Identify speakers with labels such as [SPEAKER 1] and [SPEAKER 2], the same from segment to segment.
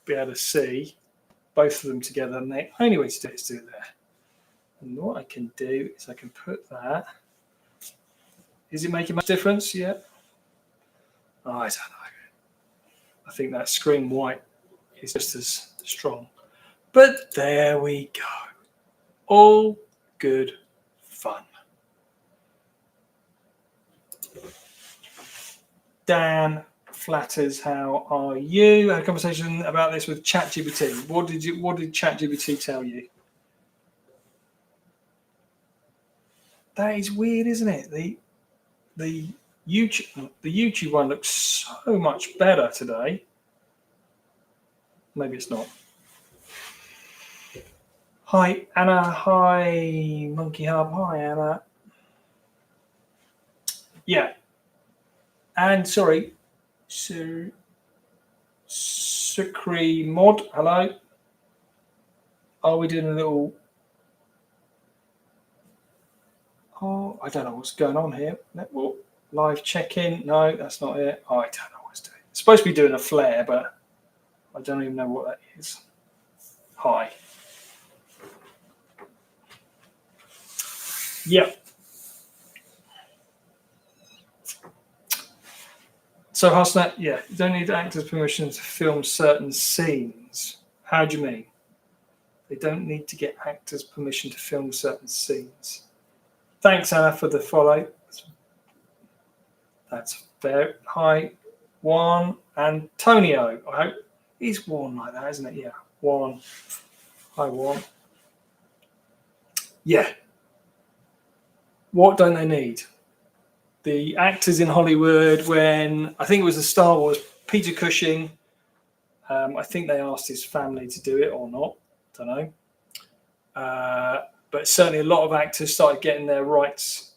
[SPEAKER 1] be able to see both of them together, and the only way to do it is to do it there. And what I can do is I can put that. Is it making much difference yet? Oh, I don't know. I think that screen white is just as strong. But there we go. All good fun. Dan Flatters, how are you? I had a conversation about this with ChatGPT. What did ChatGPT tell you? That is weird, isn't it? The YouTube one looks so much better today. Maybe it's not. Hi Anna. Hi Monkey Hub. Hi Anna. Yeah. And sorry, Sukri Mod. Hello. Are we doing a little? Oh, I don't know what's going on here. Network live check-in. No, that's not it. Oh, I don't know what it's doing. It's supposed to be doing a flare, but I don't even know what that is. Hi. Yeah. So Hasnat, yeah, you don't need actors' permission to film certain scenes. How do you mean? They don't need to get actors' permission to film certain scenes. Thanks, Anna, for the follow. That's fair. Hi, Juan Antonio. I hope he's Juan like that, isn't it? Yeah, Juan. Hi, Juan. Yeah. What don't they need? The actors in Hollywood, when I think it was the Star Wars, Peter Cushing, I think they asked his family to do it or not. Don't know. But certainly a lot of actors started getting their rights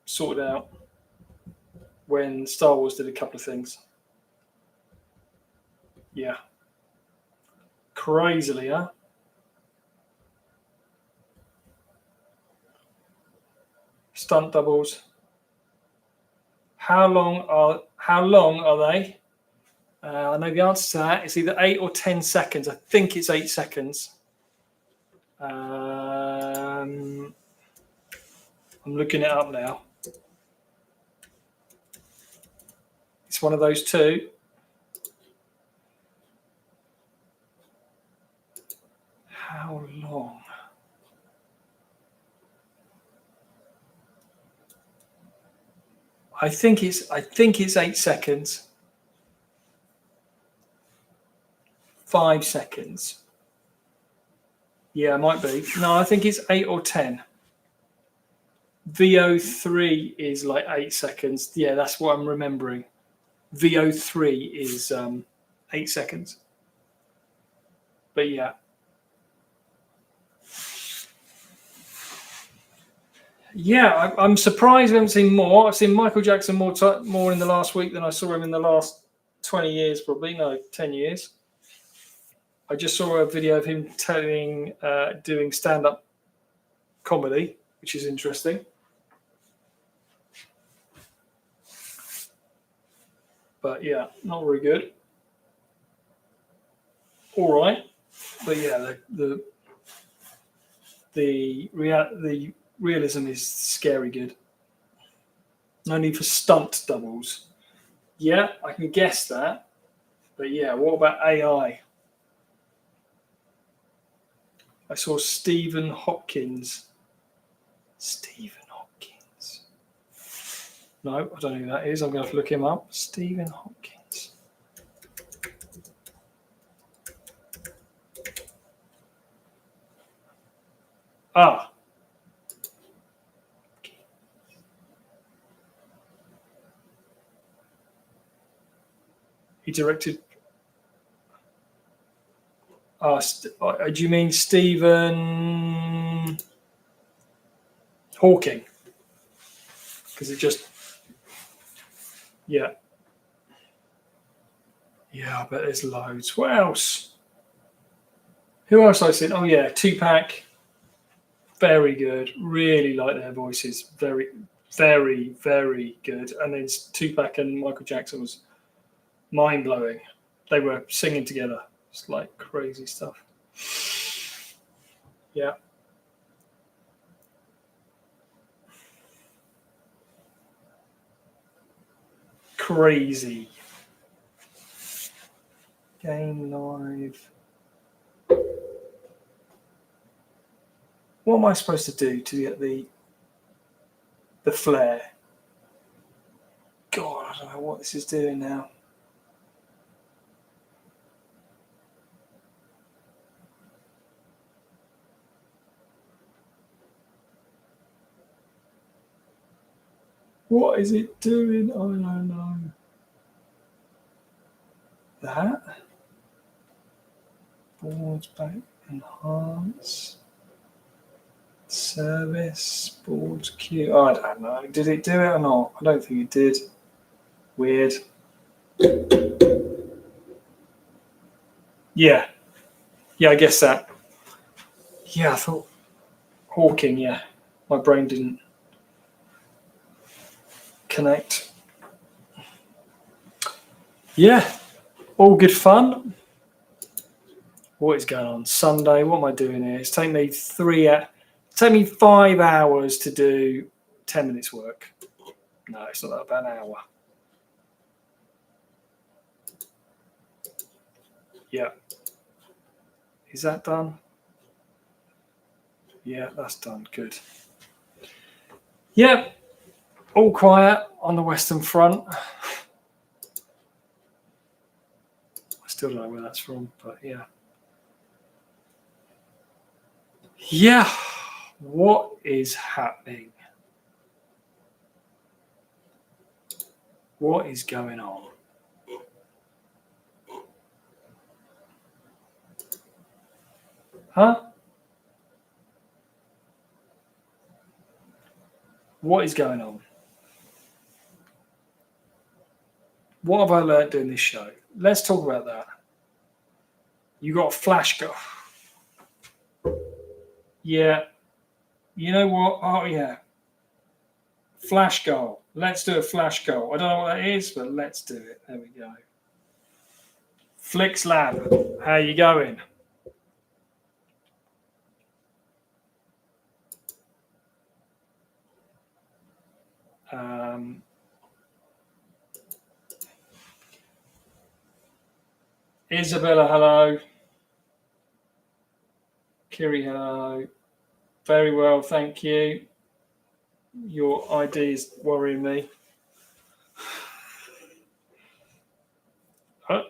[SPEAKER 1] sorted out when Star Wars did a couple of things. Yeah. Crazily, huh? Stunt doubles. How long are they? I know the answer to that. It's either 8 or 10 seconds. I think it's 8 seconds. I'm looking it up now. It's one of those two. How long? I think it's 8 seconds. 5 seconds. Yeah, it might be. No, I think it's 8 or 10. VO3 is like 8 seconds. Yeah, that's what I'm remembering. VO3 is 8 seconds. But yeah. Yeah, I'm surprised we haven't seen more. I've seen Michael Jackson more in the last week than I saw him in the last 20 years, probably. No, 10 years. I just saw a video of him doing stand-up comedy, which is interesting. But yeah, not very good. All right, but yeah, the realism is scary good. No need for stunt doubles. Yeah, I can guess that. But yeah, what about AI? I saw Stephen Hopkins. Stephen Hopkins. No, I don't know who that is. I'm going to have to look him up. Stephen Hopkins. Ah. He directed. Do you mean Stephen Hawking? Because it just. Yeah. Yeah, I bet there's loads. What else? Who else I've seen? Oh, yeah, Tupac. Very good. Really like their voices. Very, very, very good. And then Tupac and Michael Jackson was mind-blowing. They were singing together. It's like crazy stuff. Yeah. Crazy. Game live. What am I supposed to do to get the flare? God, I don't know what this is doing now. What is it doing? I don't know. That. Boards back, enhance. Service, boards queue. Oh, I don't know. Did it do it or not? I don't think it did. Weird. Yeah. Yeah, I guess that. Yeah, I thought Hawking, yeah. My brain didn't connect. Yeah. All good fun. What is going on? Sunday. What am I doing here? It's taken me 5 hours to do 10 minutes work. No, it's not about an hour. Yeah. Is that done? Yeah, that's done. Good. Yeah. All quiet on the Western Front. I still don't know where that's from, but yeah. Yeah. What is happening? What is going on? Huh? What is going on? What have I learned doing this show? Let's talk about that. You got a flash goal. Yeah. You know what? Oh, yeah. Flash goal. Let's do a flash goal. I don't know what that is, but let's do it. There we go. Flix Lab. How you going? Isabella, hello. Kiri, hello. Very well, thank you. Your ID is worrying me. Huh?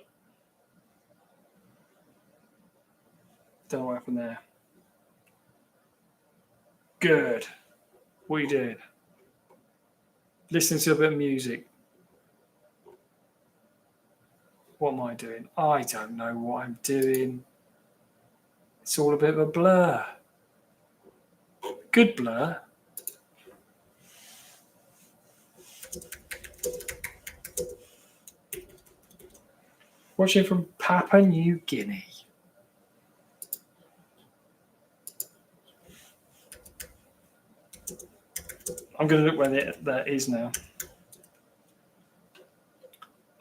[SPEAKER 1] Don't know what happened there. Good. What are you doing? Listening to a bit of music. What am I doing? I don't know what I'm doing. It's all a bit of a blur. Good blur. Watching from Papua New Guinea. I'm going to look where that is now.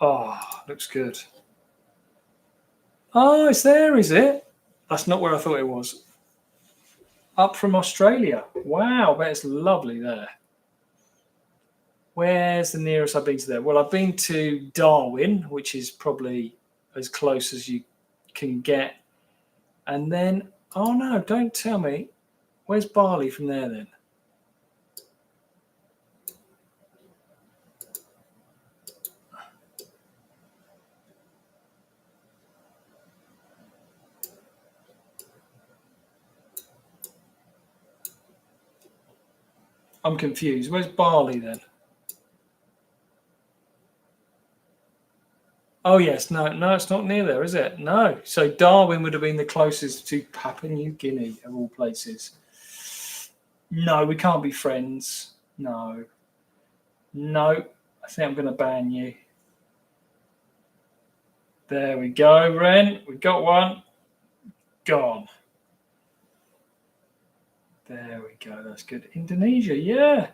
[SPEAKER 1] Oh, looks good. Oh, it's there, is it? That's not where I thought it was. Up from Australia. Wow, but it's lovely there. Where's the nearest I've been to there? Well, I've been to Darwin, which is probably as close as you can get. And then, oh no, don't tell me. Where's Bali from there then? I'm confused. Where's Bali then? Oh yes, no, it's not near there, is it? No. So Darwin would have been the closest to Papua New Guinea of all places. No, we can't be friends. No. I think I'm going to ban you. There we go, Ren. We got one. Gone. There we go. That's good. Indonesia, yeah.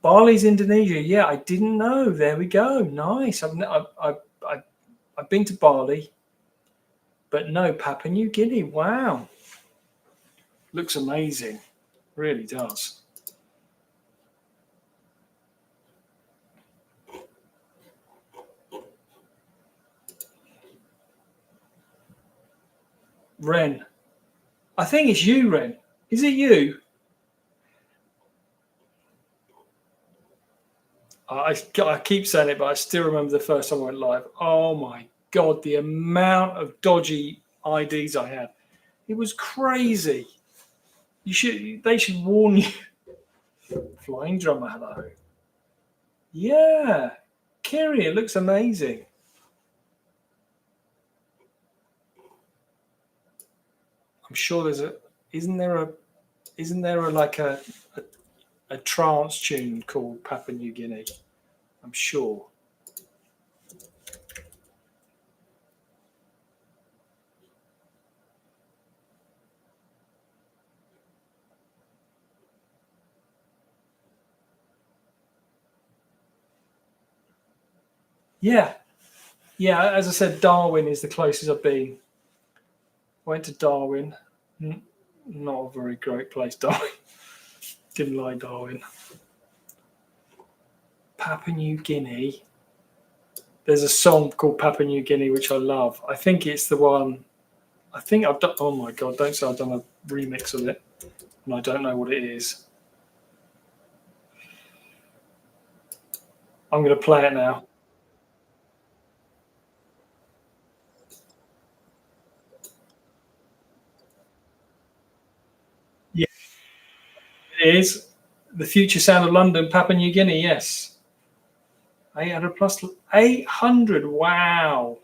[SPEAKER 1] Bali's Indonesia. Yeah, I didn't know. There we go. Nice. I've been to Bali. But no, Papua New Guinea. Wow. Looks amazing. Really does. Ren. I think it's you, Ren. Is it you? I keep saying it, but I still remember the first time I went live. Oh my God, the amount of dodgy IDs I had. It was crazy. They should warn you. Flying drummer, hello. Yeah. Kiri, it looks amazing. I'm sure there's isn't there a trance tune called Papua New Guinea? I'm sure. Yeah. Yeah, as I said, Darwin is the closest I've been. Went to Darwin. Not a very great place, Darwin. Didn't like Darwin. Papua New Guinea. There's a song called Papua New Guinea which I love. I think it's the one. I think I've done. Oh my God! Don't say I've done a remix of it, and I don't know what it is. I'm going to play it now. Yeah, it is the future sound of London, Papua New Guinea. Yes, 800 plus 800. Wow.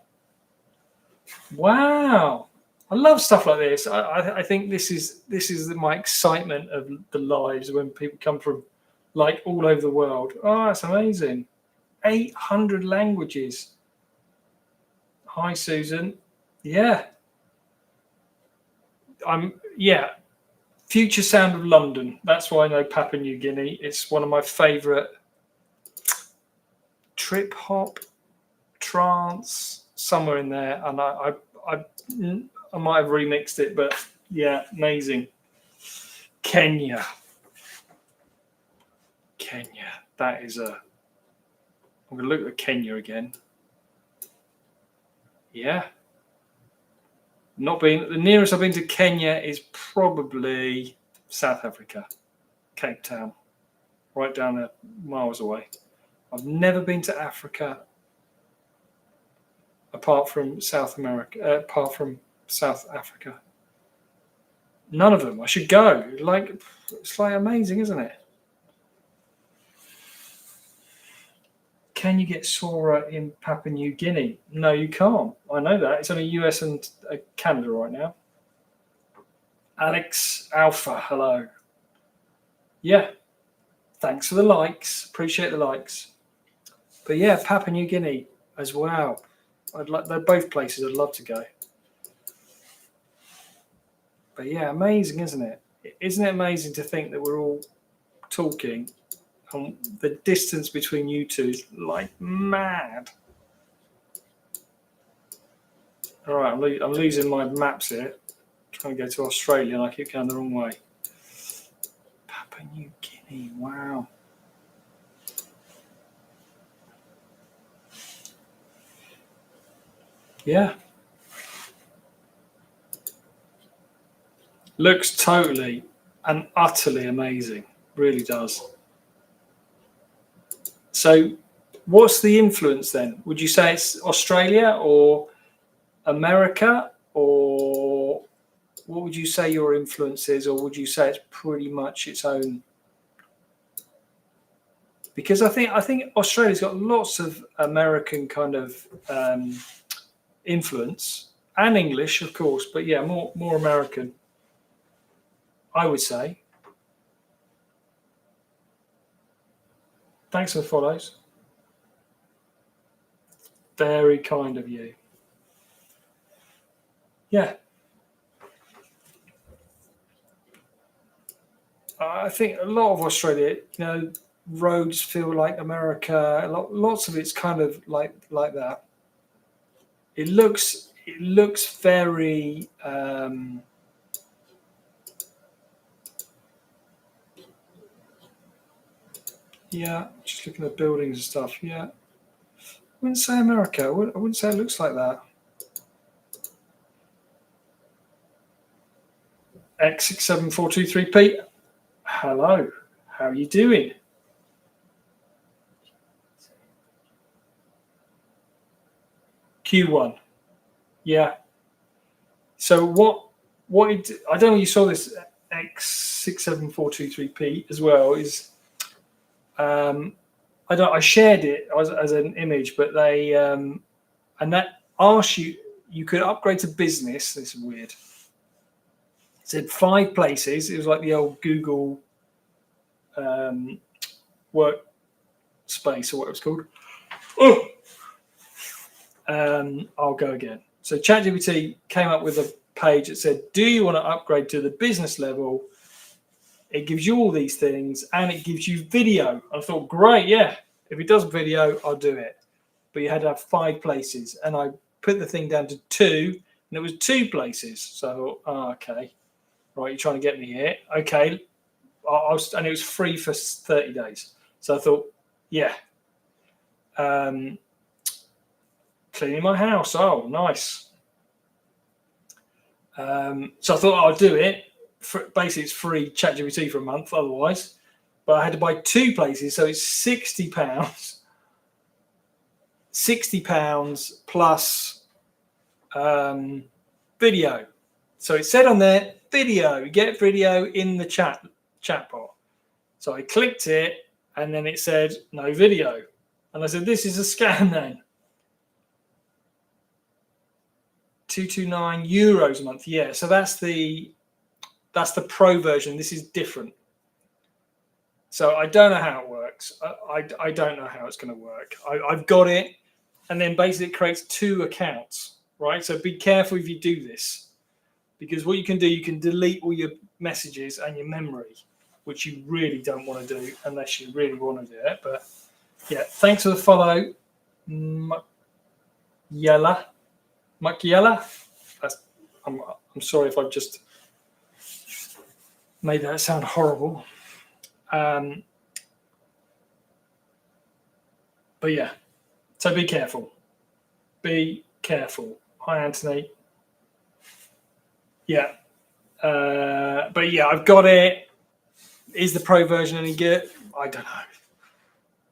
[SPEAKER 1] Wow. I love stuff like this. I think this is my excitement of the lives when people come from like all over the world. Oh, that's amazing. 800 languages. Hi, Susan. Yeah. Future sound of London. That's why I know Papua New Guinea. It's one of my favorite trip hop, trance, somewhere in there. And I might have remixed it, but yeah, amazing. Kenya. That is I'm going to look at Kenya again. Yeah. The nearest I've been to Kenya is probably South Africa, Cape Town, right down there, miles away. I've never been to Africa apart from South Africa. None of them. I should go. It's like amazing, isn't it? Can you get Sora in Papua New Guinea? No, you can't. I know that. It's only US and Canada right now. Alex Alpha, hello. Yeah. Thanks for the likes. Appreciate the likes. But yeah, Papua New Guinea as well. They're both places I'd love to go. But yeah, amazing, isn't it? Isn't it amazing to think that we're all talking and the distance between you two is like mad? All right, I'm losing my maps here. Trying to go to Australia and I keep going the wrong way. Papua New Guinea, wow. Yeah. Looks totally and utterly amazing. Really does. So what's the influence then? Would you say it's Australia or America, or what would you say your influence is, or would you say it's pretty much its own? Because I think Australia's got lots of American kind of influence and English, of course, but yeah, more American, I would say. Thanks for the follows. Very kind of you. Yeah. I think a lot of Australia, roads feel like America. Lots of it's kind of like that. It looks it looks very yeah, just looking at buildings and stuff. Yeah, I wouldn't say America. I wouldn't say it looks like that. X67423P. Hello, how are you doing? Q1. Yeah. So I don't know if you saw this X67423P as well, is I shared it as an image, but they and that asks you could upgrade to business. This is weird. It said 5 places. It was like the old Google workspace or what it was called. Oh. I'll go again. So ChatGPT came up with a page that said, do you want to upgrade to the business level? It gives you all these things and it gives you video. I thought, great, yeah. If it does video, I'll do it. But you had to have 5 places. And I put the thing down to 2, and it was 2 places. So I thought, oh, okay. Right, you're trying to get me here. Okay. And it was free for 30 days. So I thought, yeah. Cleaning my house. Oh, nice. So I thought I'll do it. Basically, it's free ChatGPT for a month otherwise. But I had to buy 2 places, so it's £60. £60 plus video. So it said on there, video. Get video in the chatbot. So I clicked it, and then it said no video. And I said, this is a scam then. €229 a month. Yeah, so that's the pro version. This is different. So I don't know how it works. I don't know how it's going to work. I've got it, and then basically it creates 2 accounts, right? So be careful if you do this, because what you can do, you can delete all your messages and your memory, which you really don't want to do unless you really want to do it. But yeah, thanks for the follow, Yella. Makiela, I'm sorry if I've just made that sound horrible. But yeah, so be careful. Be careful. Hi, Anthony. Yeah. But yeah, I've got it. Is the pro version any good? I don't know.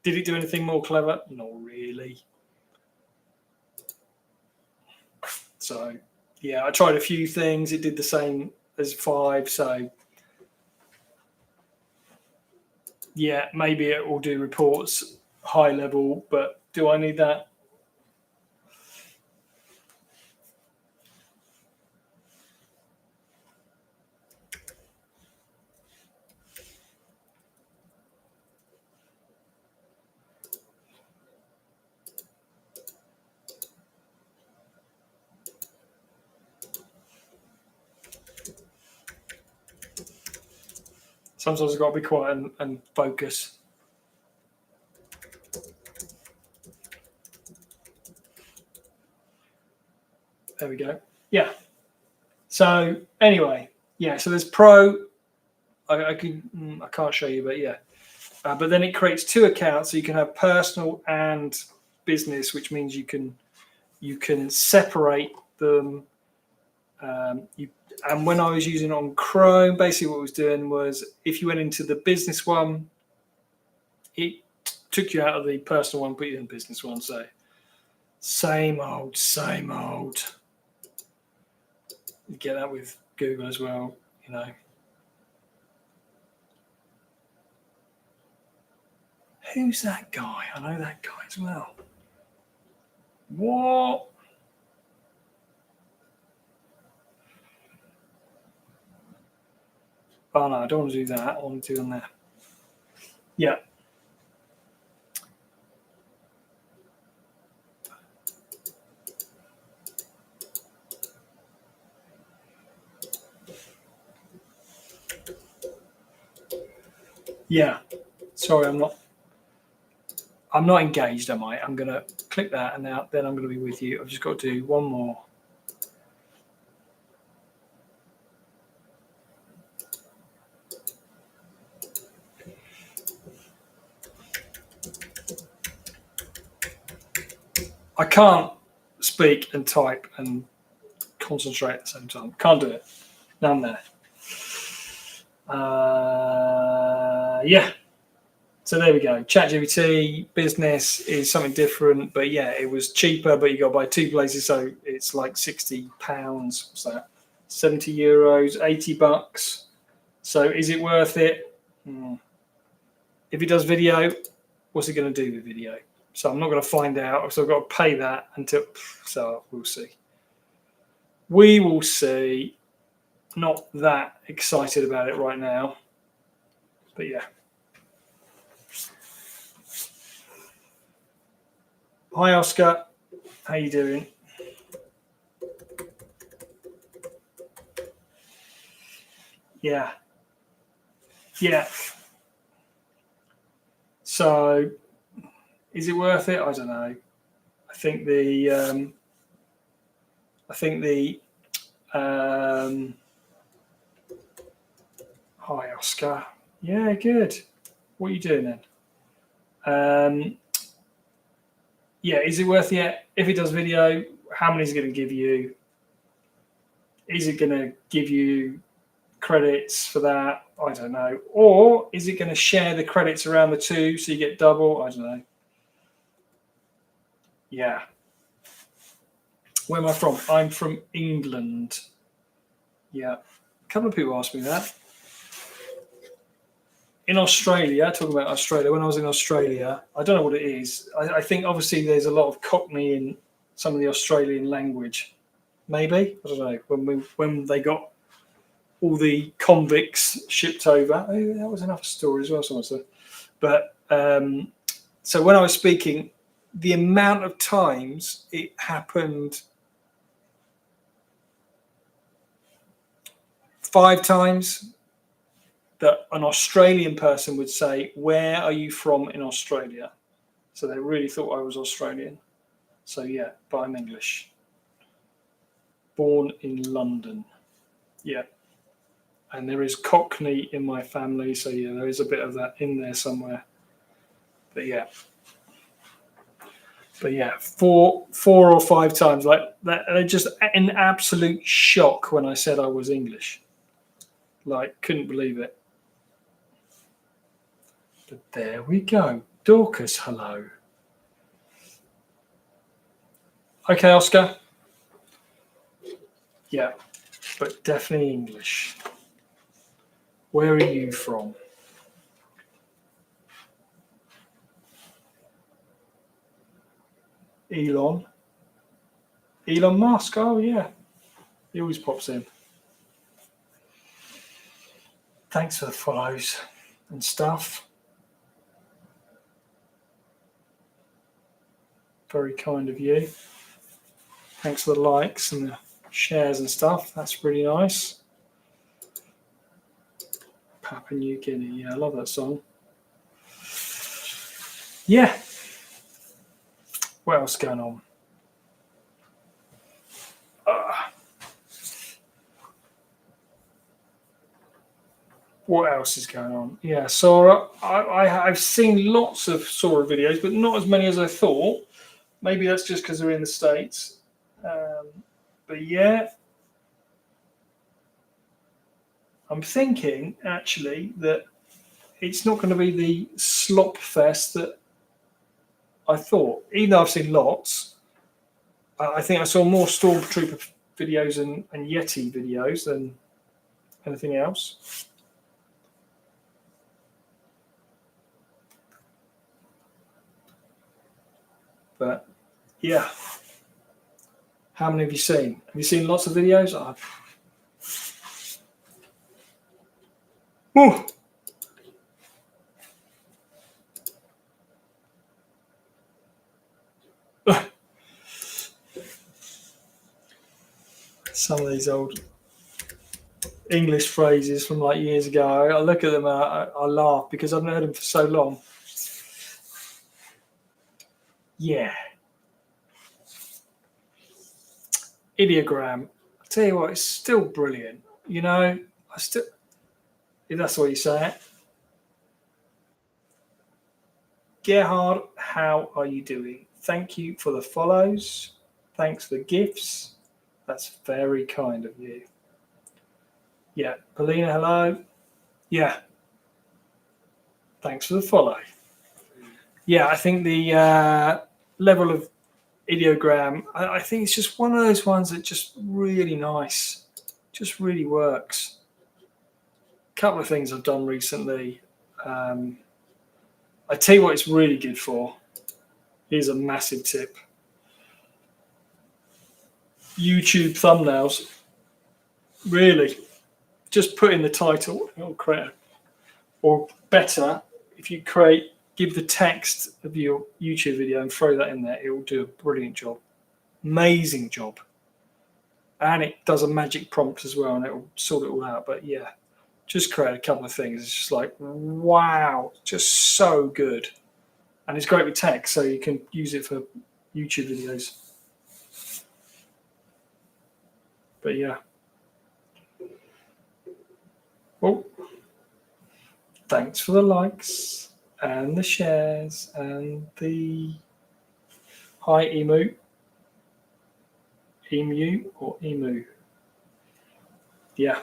[SPEAKER 1] Did it do anything more clever? Not really. So, yeah, I tried a few things. It did the same as 5. So, yeah, maybe it will do reports high level, but do I need that? Sometimes I've got to be quiet and focus. There we go. Yeah. So anyway, yeah. So there's pro. I can't show you, but yeah. But then it creates 2 accounts, so you can have personal and business, which means you can separate them. And when I was using it on Chrome, basically what it was doing was if you went into the business one, it took you out of the personal one, put you in the business one. So same old. You get that with Google as well, you know. Who's that guy? I know that guy as well. What? Oh no, I don't want to do that. I want to do on there. Yeah. Yeah. Sorry, I'm not engaged, am I? I'm going to click that, and then I'm going to be with you. I've just got to do one more. I can't speak and type and concentrate at the same time. Can't do it. None there. Yeah. So there we go. ChatGPT business is something different, but yeah, it was cheaper, but you got to buy 2 places, so it's like £60. What's that? €70, $80. So is it worth it? If it does video, what's it going to do with video? So I'm not going to find out. So I've got to pay that until. So we'll see. We will see. Not that excited about it right now, but yeah. Hi, Oscar. How you doing? Yeah. Yeah. So, is it worth it? I don't know. I think the. Hi, Oscar. Yeah, good. What are you doing then? Yeah, is it worth it? If it does video, how many is it going to give you? Is it going to give you credits for that? I don't know. Or is it going to share the credits around the two so you get double? I don't know. Yeah. Where am I from? I'm from England. Yeah. A couple of people asked me that. In Australia, talking about Australia, when I was in Australia, I don't know what it is. I think obviously there's a lot of Cockney in some of the Australian language. Maybe. I don't know. When they got all the convicts shipped over. Oh, that was another story as well, someone said. But so when I was speaking, the amount of times it happened 5 times that an Australian person would say, "Where are you from in Australia?" So they really thought I was Australian. So yeah, but I'm English. Born in London. Yeah. And there is Cockney in my family, so yeah, there is a bit of that in there somewhere. But yeah. 4 or 5 times like that. They're just in absolute shock when I said I was English. Like, couldn't believe it. But there we go. Dorcas, hello. Okay, Oscar. Yeah, but definitely English. Where are you from? Elon Musk. Oh, yeah. He always pops in. Thanks for the follows and stuff. Very kind of you. Thanks for the likes and the shares and stuff. That's really nice. Papua New Guinea. Yeah, I love that song. Yeah. What else is going on? What else is going on? Yeah, Sora. I've seen lots of Sora videos, but not as many as I thought. Maybe that's just because they're in the States. But yeah, I'm thinking actually that it's not going to be the slop fest that I thought. Even though I've seen lots, I think I saw more Stormtrooper videos and Yeti videos than anything else. But yeah, how many have you seen? Have you seen lots of videos? Ooh. Some of these old English phrases from like years ago. I look at them and I laugh because I've heard them for so long. Yeah. Ideogram. I tell you what, it's still brilliant. You know, if that's what you say it. Gerhard, how are you doing? Thank you for the follows. Thanks for the gifts. That's very kind of you. Yeah, Paulina, hello. Yeah. Thanks for the follow. Yeah, I think the level of ideogram, I think it's just one of those ones that just really nice, just really works. A couple of things I've done recently. I tell you what it's really good for. Here's a massive tip. YouTube thumbnails. Really. Just put in the title. It'll create, or better, if you give the text of your YouTube video and throw that in there, it will do a brilliant job. Amazing job. And it does a magic prompt as well, and it will sort it all out. But yeah, just create a couple of things. It's just like, wow, just so good. And it's great with text, so you can use it for YouTube videos. But yeah. Well, thanks for the likes and the shares and the hi emu or emu. Yeah.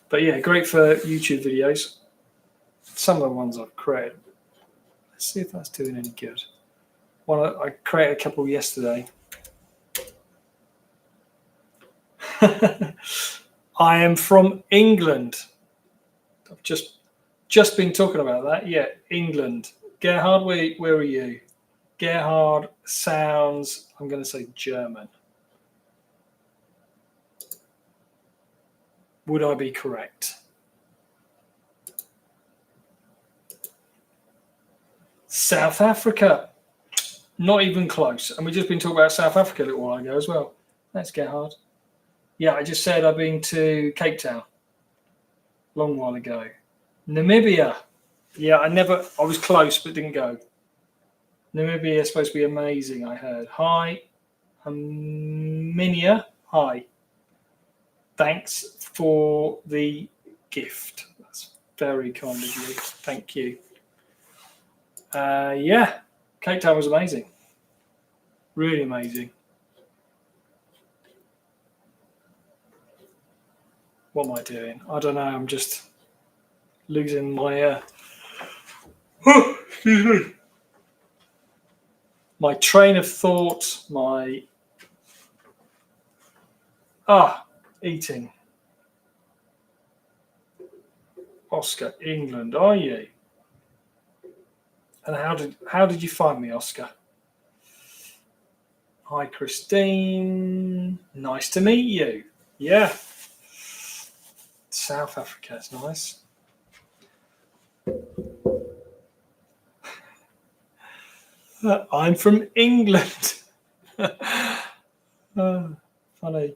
[SPEAKER 1] But yeah, great for YouTube videos. Some of the ones I've created. Let's see if that's doing any good. I created a couple yesterday. I am from England. I've just been talking about that. Yeah, England. Gerhard, where are you? Gerhard sounds, I'm going to say German. Would I be correct? South Africa. Not even close. And we've just been talking about South Africa a little while ago as well. That's Gerhard. Yeah, I just said I've been to Cape Town a long while ago. Namibia. Yeah, I was close but didn't go. Namibia is supposed to be amazing, I heard. Hi, Minia. Hi. Thanks for the gift. That's very kind of you. Thank you. Yeah, Cape Town was amazing. Really amazing. What am I doing? I don't know. I'm just losing my excuse me. My train of thought, eating. Oscar, England, are you? And how did you find me, Oscar? Hi, Christine. Nice to meet you. Yeah. South Africa is nice. I'm from England. Funny.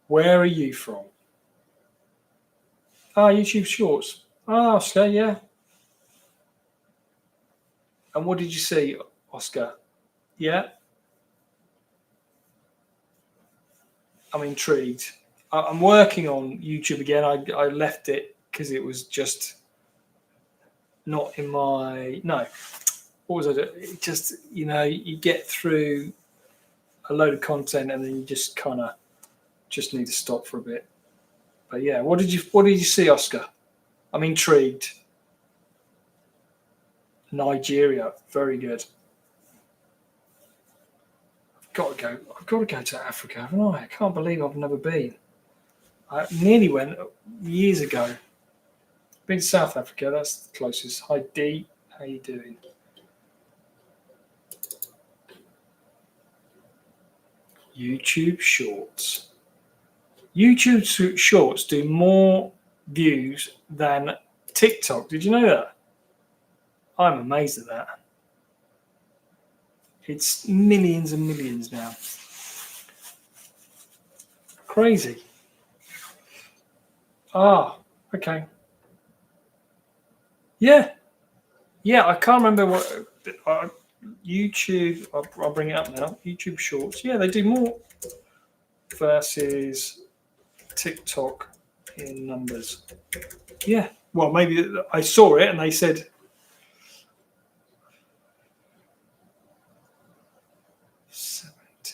[SPEAKER 1] Where are you from? YouTube Shorts. Oscar, yeah. And what did you see, Oscar? Yeah. I'm intrigued. I'm working on YouTube again. I left it because it was just not in my... No. What was it? It just, you get through a load of content and then you just kind of just need to stop for a bit. But yeah, what did you see, Oscar? I'm intrigued. Nigeria, very good. I've got to go to Africa, haven't I? I can't believe I've never been. I nearly went years ago. Been to South Africa, that's the closest. Hi D, how you doing? YouTube Shorts. YouTube Shorts do more views than TikTok. Did you know that? I'm amazed at that. It's millions and millions now. Crazy. Okay. Yeah. Yeah, I can't remember what... YouTube, I'll bring it up now. YouTube Shorts. Yeah, they do more versus TikTok in numbers. Yeah. Well, maybe I saw it and they said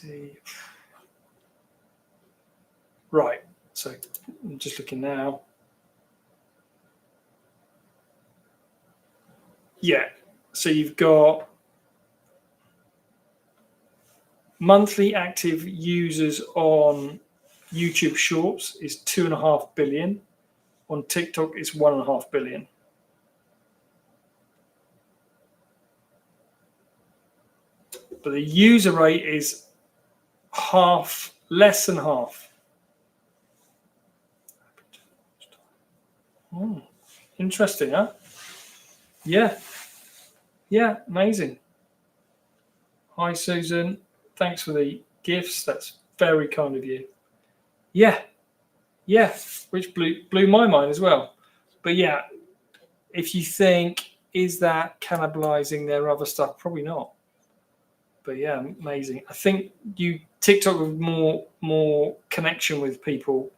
[SPEAKER 1] see. Right, so I'm just looking now. Yeah, so you've got monthly active users on YouTube Shorts is 2.5 billion. On TikTok, it's 1.5 billion. But the user rate is half, less than half. Interesting, huh? Yeah. Yeah, amazing. Hi, Susan. Thanks for the gifts. That's very kind of you. Yeah. Yeah, which blew my mind as well. But yeah, if you think, is that cannibalizing their other stuff? Probably not. But yeah, amazing. I think TikTok with more connection with people.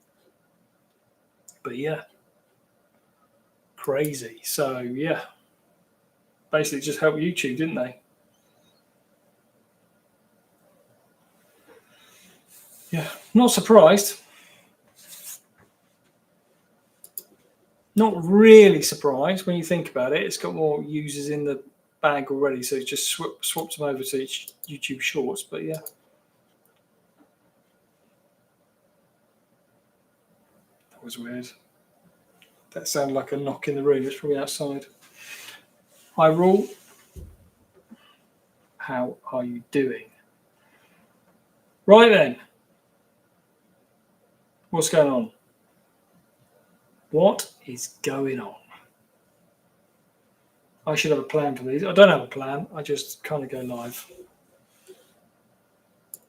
[SPEAKER 1] But yeah, crazy. So yeah, basically just helped YouTube, didn't they? Yeah, not surprised. Not really surprised when you think about it. It's got more users in the bag already, so it just swapped them over to YouTube Shorts. But yeah. That was weird. That sounded like a knock in the room. It's probably outside. Hi, Rule. How are you doing? Right then. What's going on? What is going on? I should have a plan for these. I don't have a plan. I just kind of go live.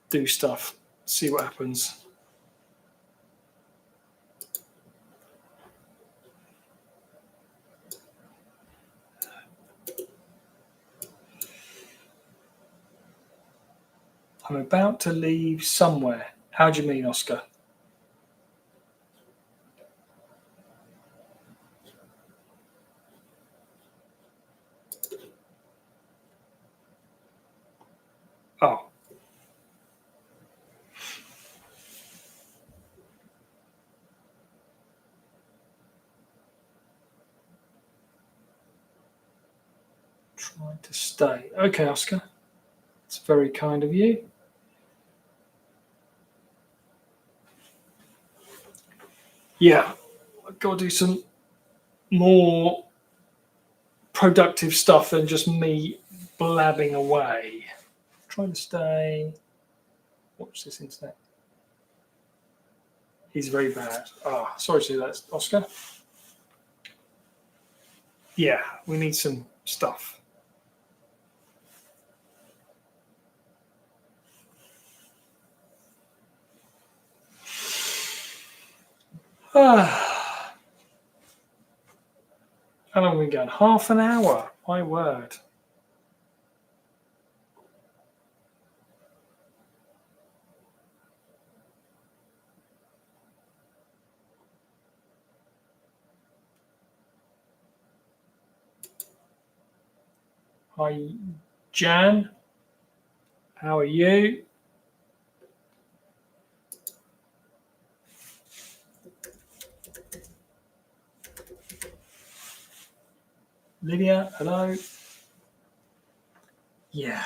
[SPEAKER 1] Do stuff. See what happens. I'm about to leave somewhere. How do you mean, Oscar? Oh. Trying to stay. Okay, Oscar. It's very kind of you. Yeah, I've got to do some more productive stuff than just me blabbing away. Trying to stay. Watch this internet. He's very bad. Oh, sorry to see that, Oscar. Yeah, we need some stuff. How long have we gone? Half an hour. My word. Hi, Jan. How are you? Lydia, hello. Yeah.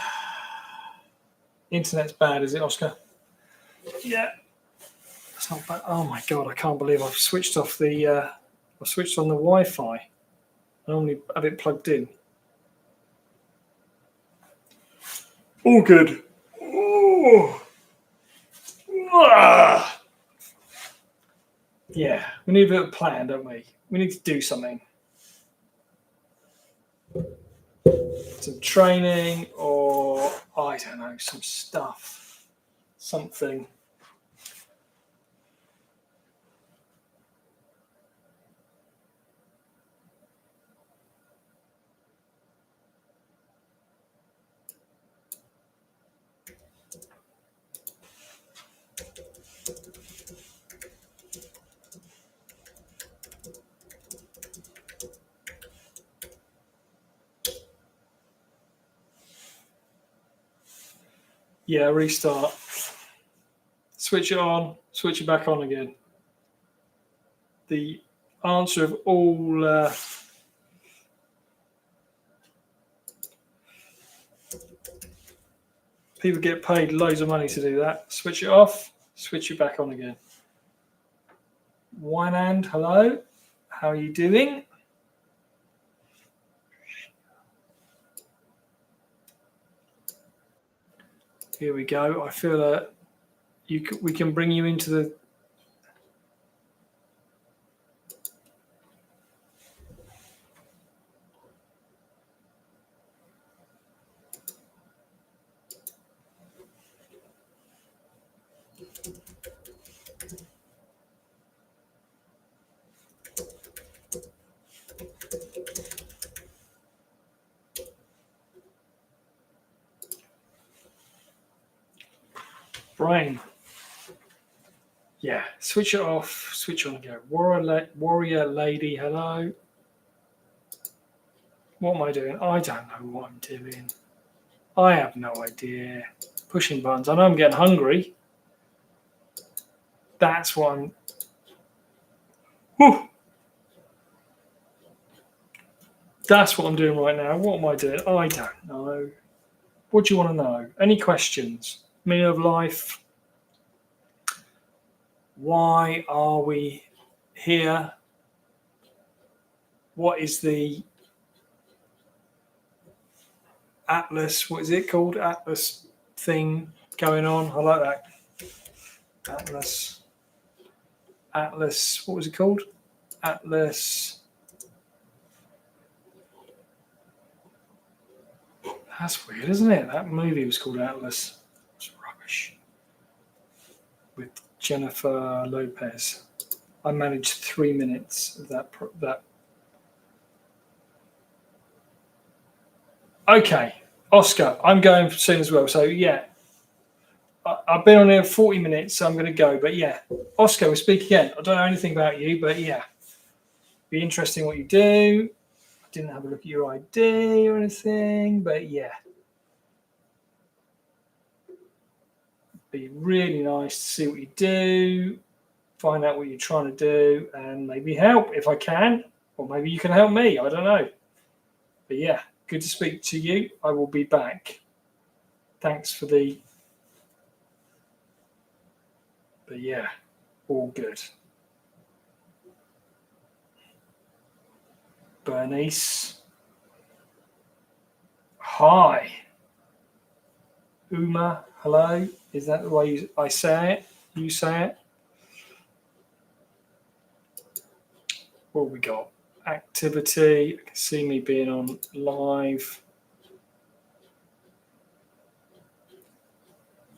[SPEAKER 1] Internet's bad, is it, Oscar? Yeah. It's not bad. Oh my god, I can't believe I've switched off the I've switched on the Wi-Fi. I normally have it plugged in. All good. Ooh. Ah. Yeah, we need a bit of a plan, don't we? We need to do something. Some training or, I don't know, some stuff. Something. Yeah, restart. switch it on, switch it back on again. The answer of all people get paid loads of money to do that. Switch it off, switch it back on again. Winand, hello. How are you doing? Here we go. I feel that we can bring you into the. Brain. Yeah, switch it off, switch on again. Warrior lady, hello. What am I doing? I don't know what I'm doing. I have no idea. Pushing buttons. I know I'm getting hungry. That's what I'm. Whew. That's what I'm doing right now. What am I doing? I don't know. What do you want to know? Any questions? Meaning of life? Why are we here? What is the Atlas? What is it called? Atlas thing going on? I like that. Atlas. What was it called? Atlas. That's weird, isn't it? That movie was called Atlas. It's rubbish. With Jennifer Lopez. I managed 3 minutes of that. Okay, Oscar, I'm going soon as well. So yeah, I've been on here 40 minutes, so I'm going to go. But yeah, Oscar, we'll speak again. I don't know anything about you, but yeah, be interesting what you do. I didn't have a look at your ID or anything, but yeah, be really nice to see what you do, find out what you're trying to do, and maybe help if I can, or maybe you can help me. I don't know. But yeah, good to speak to you. I will be back. Thanks for the. But yeah, all good. Bernice. Hi. Uma, hello. Is that the way I say it? You say it? What have we got? Activity. I can see me being on live.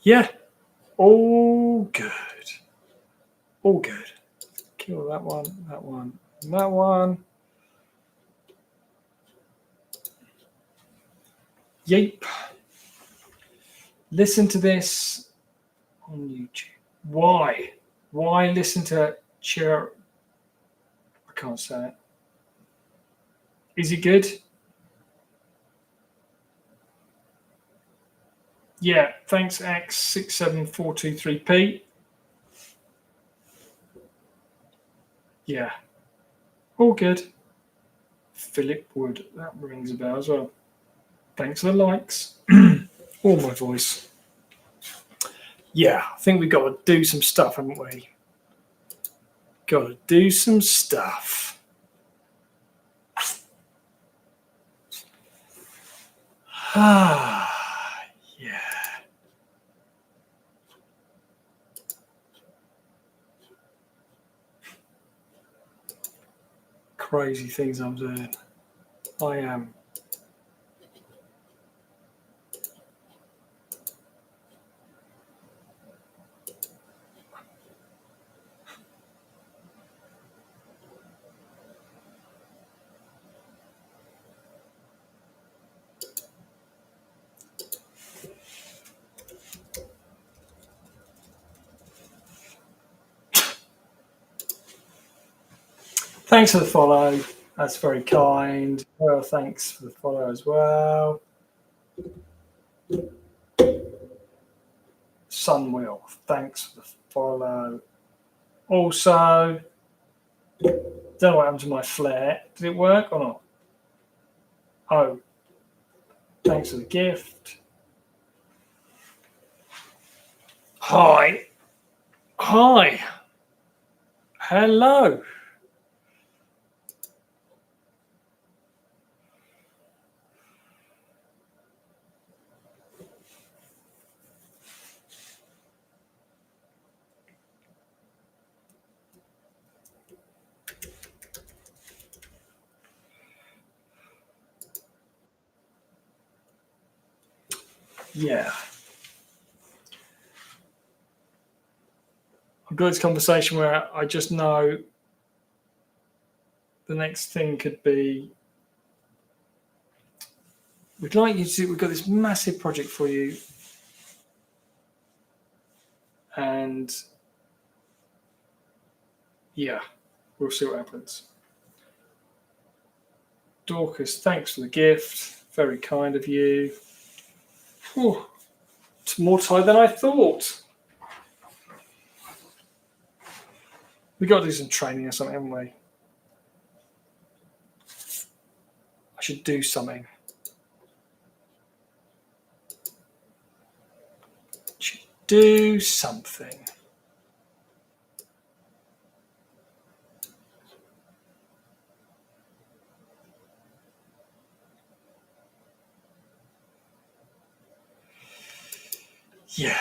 [SPEAKER 1] Yeah. All good. All good. Kill that one, that one, and that one. Yeep. Listen to this on YouTube. Why? Why listen to Cheer? I can't say it. Is it good? Yeah, thanks X67423P. Yeah, all good. Philip Wood, that rings a bell as well. Thanks for the likes. All my voice. Yeah, I think we've got to do some stuff, haven't we? Got to do some stuff. Yeah. Crazy things I'm doing. I am. Thanks for the follow. That's very kind. Well, thanks for the follow as well. Sunwill, thanks for the follow. Also, don't know what happened to my flare. Did it work or not? Oh, thanks for the gift. Hi. Hi. Hello. Yeah. I've got this conversation where I just know the next thing could be, we'd like you to, we've got this massive project for you. And yeah, we'll see what happens. Dorcas, thanks for the gift. Very kind of you. Whew. It's more tight than I thought. We've got to do some training or something, haven't we? I should do something. Do something. Yeah.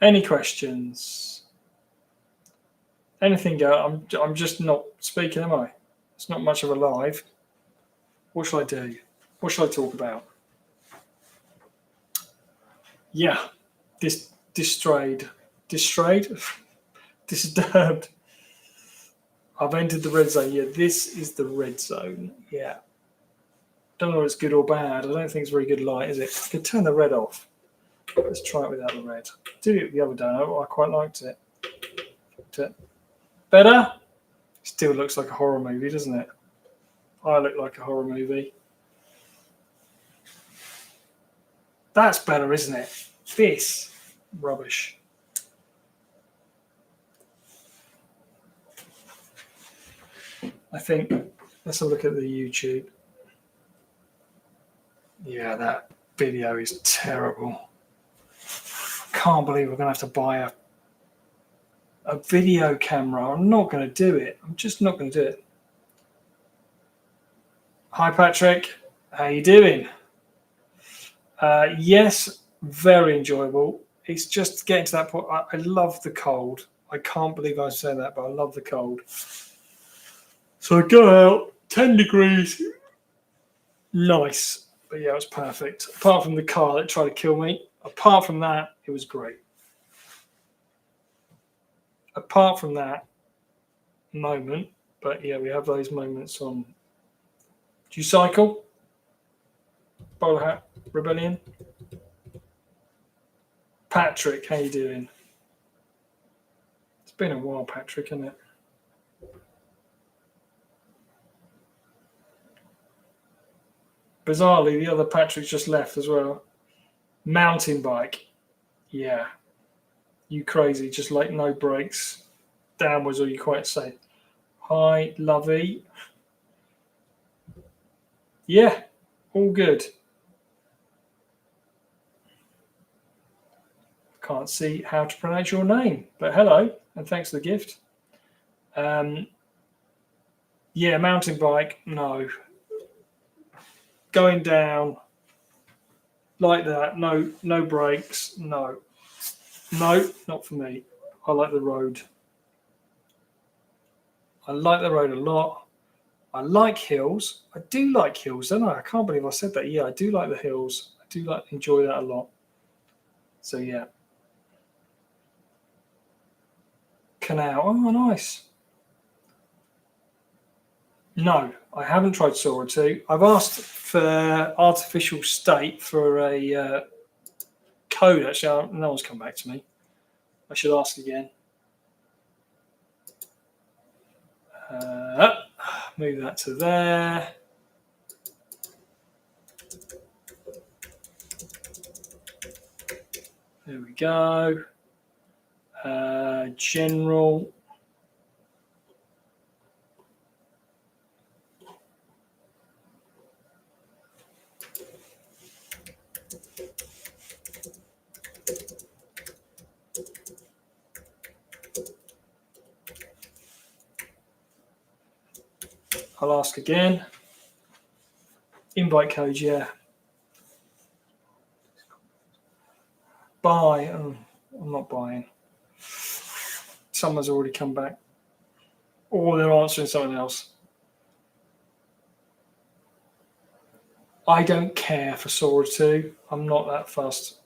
[SPEAKER 1] Any questions? Anything go? I'm just not speaking, am I? It's not much of a live. What shall I do? What shall I talk about? Yeah. Disturbed. I've entered the red zone. Yeah, this is the red zone. Yeah. Don't know if it's good or bad. I don't think it's very good light, is it? I could turn the red off. Let's try it without the red. Did it the other day. I quite liked it. Better? Still looks like a horror movie, doesn't it? I look like a horror movie. That's better, isn't it? This rubbish. I think, let's have a look at the YouTube. Yeah, that video is terrible. Can't believe we're going to have to buy a video camera. I'm not going to do it. I'm just not going to do it. Hi, Patrick. How you doing? Yes, very enjoyable. It's just getting to that point. I love the cold. I can't believe I say that, but I love the cold. So I go out, 10 degrees. Nice. But yeah, it was perfect. Apart from the car that tried to kill me. Apart from that, it was great. Apart from that moment, but yeah, we have those moments on. Do you cycle? Bowler hat rebellion. Patrick, how you doing? It's been a while, Patrick, isn't it? Bizarrely, the other Patrick's just left as well. Mountain bike. Yeah. You crazy, just like no brakes. Downwards, or you quite safe. Hi, Lovey. Yeah, all good. Can't see how to pronounce your name, but hello, and thanks for the gift. Yeah, mountain bike, no. Going down like that, no brakes, no. No, not for me. I like the road. I like the road a lot. I like hills. I do like hills, don't I? I can't believe I said that. Yeah, I do like the hills. I do enjoy that a lot. So yeah. Canal. Oh, nice. No, I haven't tried Sora 2. I've asked for Artificial State for a code. Actually, no one's come back to me. I should ask again. Move that to there. There we go. General. I'll ask again. Invite code, yeah. Buy. Oh, I'm not buying. Someone's already come back. Or they're answering something else. I don't care for Sora 2. I'm not that fussed.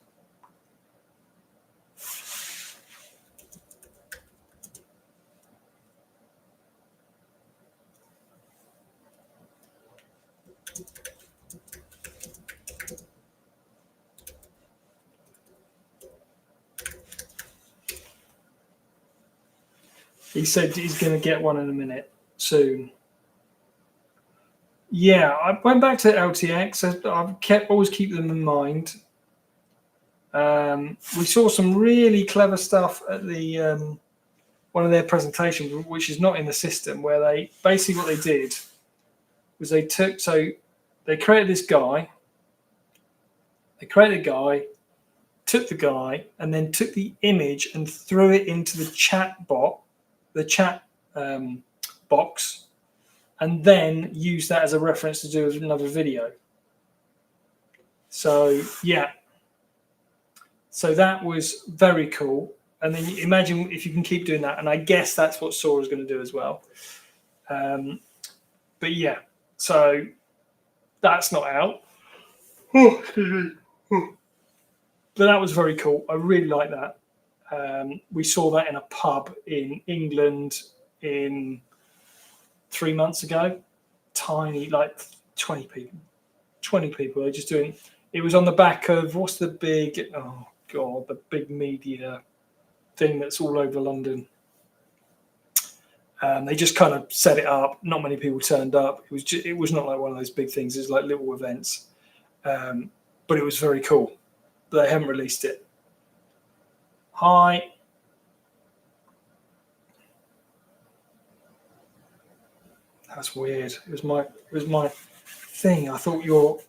[SPEAKER 1] He said he's going to get one in a minute, soon. Yeah, I went back to LTX. I've always keep them in mind. We saw some really clever stuff at the one of their presentations, which is not in the system, where they basically what they did was they created this guy. They created a guy, took the guy, and then took the image and threw it into the chat box, and then used that as a reference to do another video. So yeah, so that was very cool. And then imagine if you can keep doing that, and I guess that's what Sora's going to do as well. But yeah, so that's not out. But that was very cool. I really like that. We saw that in a pub in England in 3 months ago. Tiny, like 20 people. 20 people. They're just doing. It was on the back of what's the big? Oh God, the big media thing that's all over London. They just kind of set it up. Not many people turned up. It was not like one of those big things. It was like little events, but it was very cool. But they haven't released it. Hi. That's weird. It was my thing. I thought your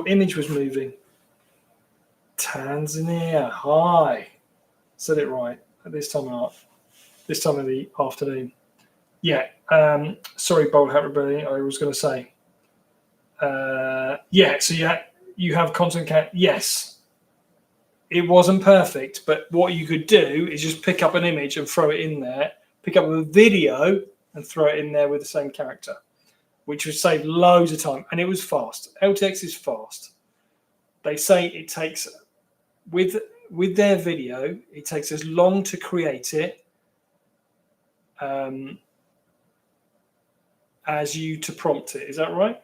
[SPEAKER 1] image was moving. Tanzania. Hi. Said it right at this time of the afternoon. Yeah. Sorry, Bold Hat Rebellion. I was going to say. Yeah. So you have content count. Yes. It wasn't perfect, but what you could do is just pick up an image and throw it in there. Pick up a video and throw it in there with the same character, which would save loads of time. And it was fast. LTX is fast. They say it takes, with their video, it takes as long to create it as you to prompt it. Is that right?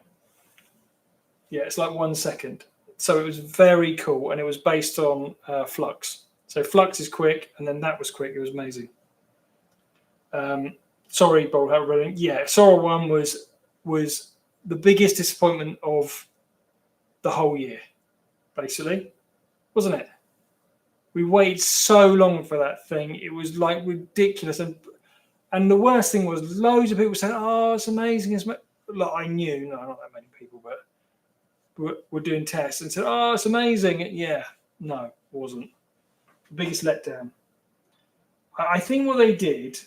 [SPEAKER 1] Yeah, it's like 1 second. So it was very cool, and it was based on Flux. So Flux is quick, and then that was quick. It was amazing. Sorry, Bold Hat Rebellion. Yeah, Sora 1 was the biggest disappointment of the whole year, basically, wasn't it? We waited so long for that thing. It was like ridiculous, and the worst thing was loads of people said, "Oh, it's amazing." Like I knew, no, not that many people, but we're doing tests and said, "Oh, it's amazing." Yeah, no, it wasn't. The biggest letdown. I think what they did,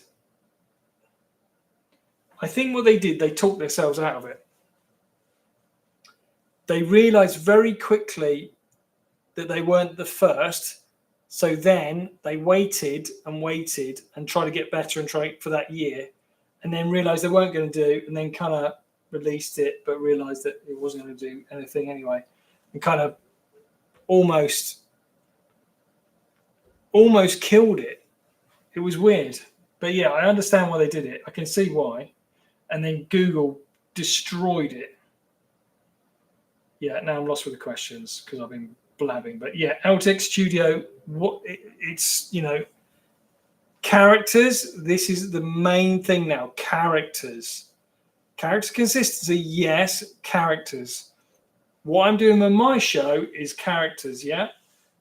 [SPEAKER 1] they talked themselves out of it. They realized very quickly that they weren't the first. So then they waited and tried to get better and try for that year, and then realized they weren't going to do, and then kind of released it, but realized that it wasn't going to do anything anyway, and kind of almost killed it. It was weird. But yeah, I understand why they did it. I can see why. And then Google destroyed it. Yeah, now I'm lost with the questions because I've been blabbing. But yeah, LTX Studio, it's, characters. This is the main thing now. Character consistency, yes. Characters. What I'm doing on my show is characters, yeah?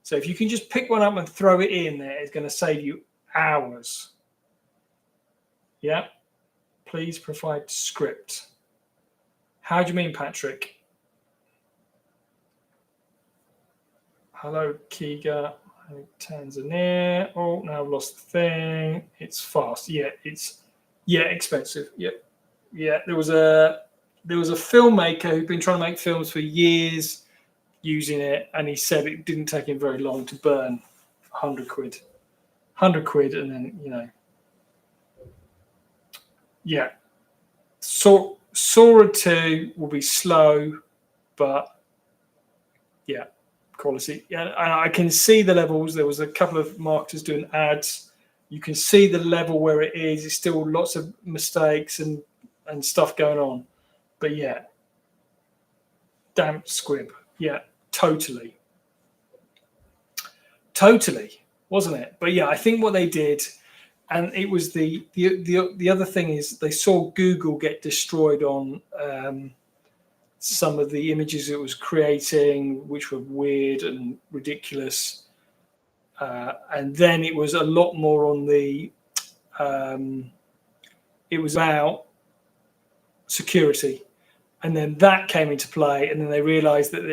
[SPEAKER 1] So if you can just pick one up and throw it in there, it's going to save you hours. Yeah? Please provide script. How do you mean, Patrick? Hello, Kiga. Tanzania. Oh, now I've lost the thing. It's fast. Yeah, it's expensive. Yeah. Yeah. There was a filmmaker who'd been trying to make films for years using it, and he said it didn't take him very long to burn 100 quid. 100 quid, and then, you know. Yeah. Sora 2 will be slow, but yeah, quality. Yeah, and I can see the levels. There was a couple of marketers doing ads. You can see the level where it is. It's still lots of mistakes and stuff going on. But yeah, damp squib. Yeah, totally, wasn't it? But yeah, I think what they did, and it was the other thing is they saw Google get destroyed on some of the images it was creating, which were weird and ridiculous. And then it was a lot more on the, it was about security. And then that came into play, and then they realized that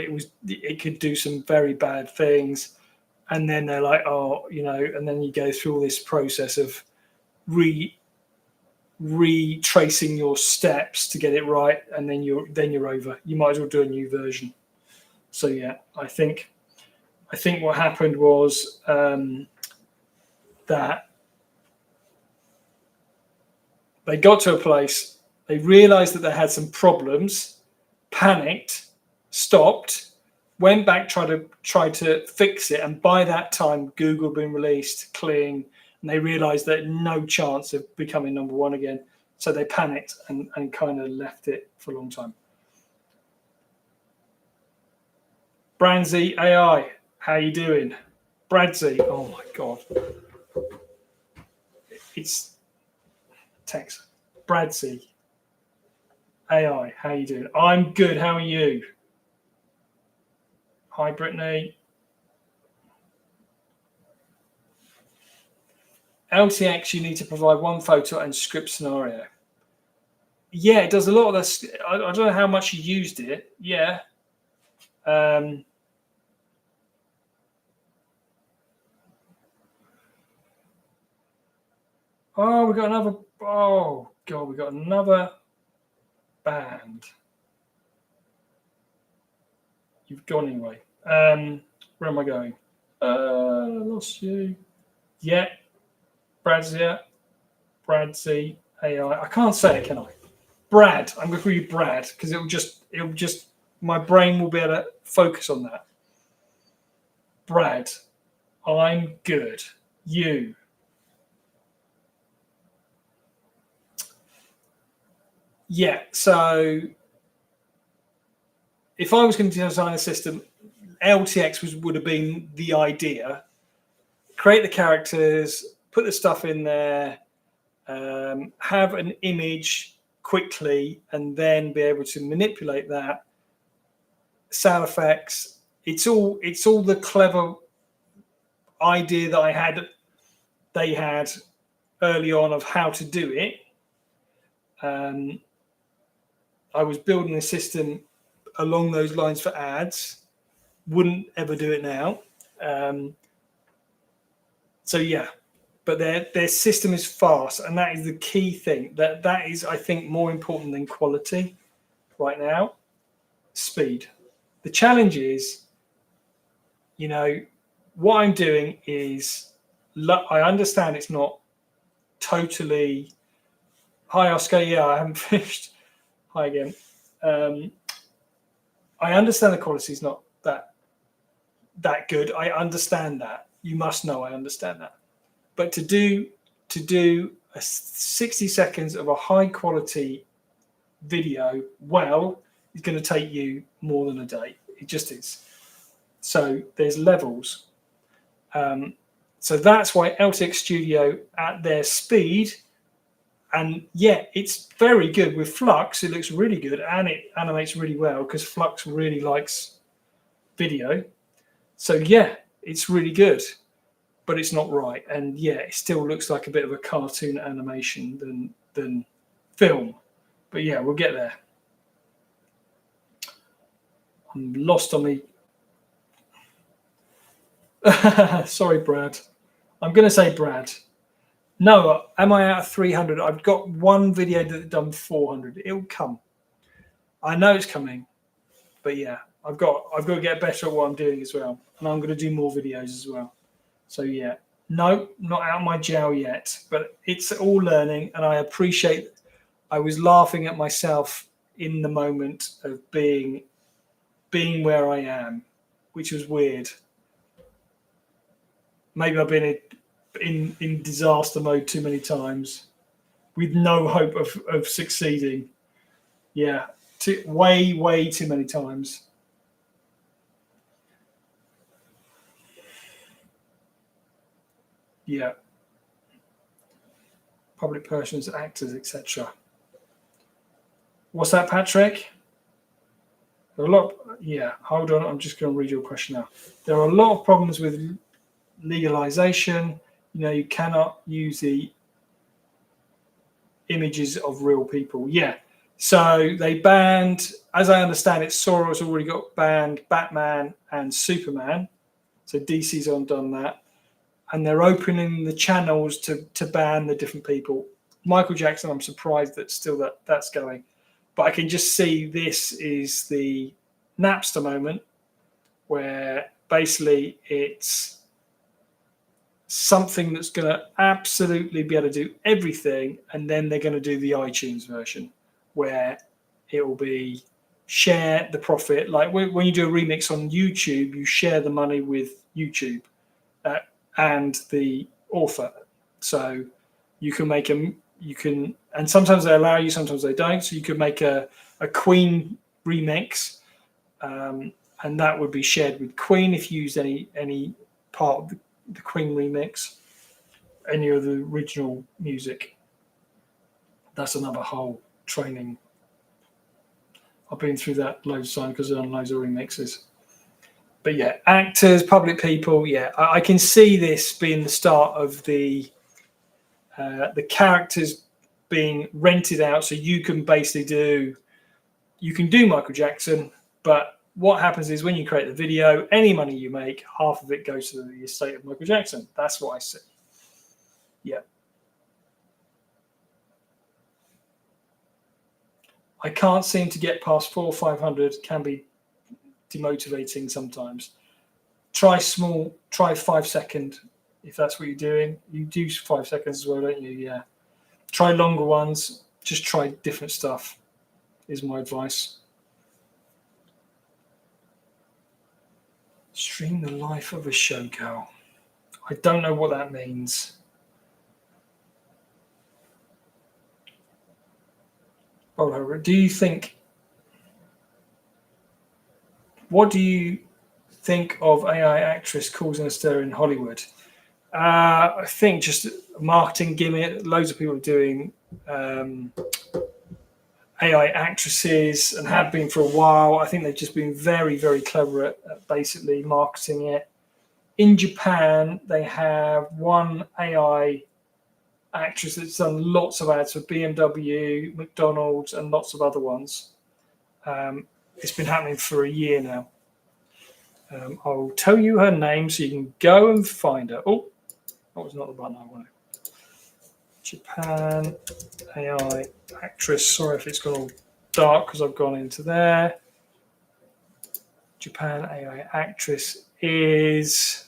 [SPEAKER 1] it could do some very bad things. And then they're like, oh, you know, and then you go through all this process of retracing your steps to get it right, and then you're over. You might as well do a new version. So yeah, I think what happened was that they got to a place, they realized that they had some problems, panicked, stopped, went back, tried to fix it, and by that time Google had been released clean, and they realized that no chance of becoming number one again. So they panicked and kind of left it for a long time. Brandsy AI, how you doing? Bradsy, oh my God. It's text. Bradsy AI, how you doing? I'm good, how are you? Hi, Brittany. LTX, you need to provide one photo and script scenario. Yeah, it does a lot of this. I don't know how much you used it. Yeah. Oh, we got another. Oh God, we got another band. You've gone anyway. Where am I going? I lost you. Yeah, Bradsy AI. I can't say it, can I? Brad. I'm going to call you Brad because it'll just my brain will be able to focus on that. Brad, I'm good. You. Yeah. So if I was going to design a system, LTX would have been the idea. Create the characters, put the stuff in there, have an image quickly, and then be able to manipulate that. Sound effects. It's all the clever idea that they had early on of how to do it. I was building a system along those lines for ads. Wouldn't ever do it now. So yeah, but their system is fast, and that is the key thing. That is, I think, more important than quality right now. Speed. The challenge is, you know, what I'm doing is, I understand it's not totally. Hi, Oscar. Yeah, I haven't finished. Hi again. I understand the quality is not that good. I understand that. You must know I understand that. But to do 60 seconds of a high quality video well is going to take you more than a day. It just is. So there's levels. So that's why LTX Studio at their speed And yeah, it's very good with Flux. It looks really good and it animates really well because Flux really likes video. So yeah, it's really good, but it's not right. And yeah, it still looks like a bit of a cartoon animation than film. But yeah, we'll get there. I'm lost on me. Sorry, Brad. I'm going to say Brad. No, am I out of 300? I've got one video that's done 400. It'll come. I know it's coming, but yeah, I've got to get better at what I'm doing as well, and I'm going to do more videos as well. So yeah, no, not out of my jail yet, but it's all learning, and I appreciate. I was laughing at myself in the moment of being where I am, which was weird. Maybe I've been in disaster mode too many times, with no hope of succeeding. Yeah, way too many times. Yeah, public persons, actors, etc. What's that, Patrick? There are a lot. Yeah, hold on. I'm just going to read your question now. There are a lot of problems with legalization. You know, you cannot use the images of real people. Yeah. So they banned, as I understand it, Soros already got banned Batman and Superman. So DC's undone that. And they're opening the channels to ban the different people. Michael Jackson, I'm surprised that still that's going. But I can just see this is the Napster moment where basically it's something that's going to absolutely be able to do everything, and then they're going to do the iTunes version where it will be share the profit. Like when you do a remix on YouTube, you share the money with YouTube and the author. So you can make and sometimes they allow you, sometimes they don't. So you could make a Queen remix, and that would be shared with Queen if you used any part of the Queen remix, any of the original music. That's another whole training. I've been through that loads of times because I've done loads of remixes. But yeah, actors, public people, yeah, I can see this being the start of the characters being rented out, so you can basically do Michael Jackson, but what happens is when you create the video, any money you make, half of it goes to the estate of Michael Jackson. That's what I see. Yeah. I can't seem to get past 400 or 500. Can be demotivating sometimes. Try 5 second if that's what you're doing. You do 5 seconds as well, don't you? Yeah. Try longer ones. Just try different stuff is my advice. Stream the life of a showgirl. I don't know what that means. Do you think? What do you think of AI actress causing a stir in Hollywood? I think just a marketing gimmick. Loads of people are doing AI actresses and have been for a while. I think they've just been very, very clever at basically marketing it. In Japan, they have one AI actress that's done lots of ads for BMW, McDonald's, and lots of other ones. It's been happening for a year now. I'll tell you her name so you can go and find her. Oh, that was not the button I wanted. Japan AI actress. Sorry if it's gone all dark because I've gone into there. Japan AI actress is...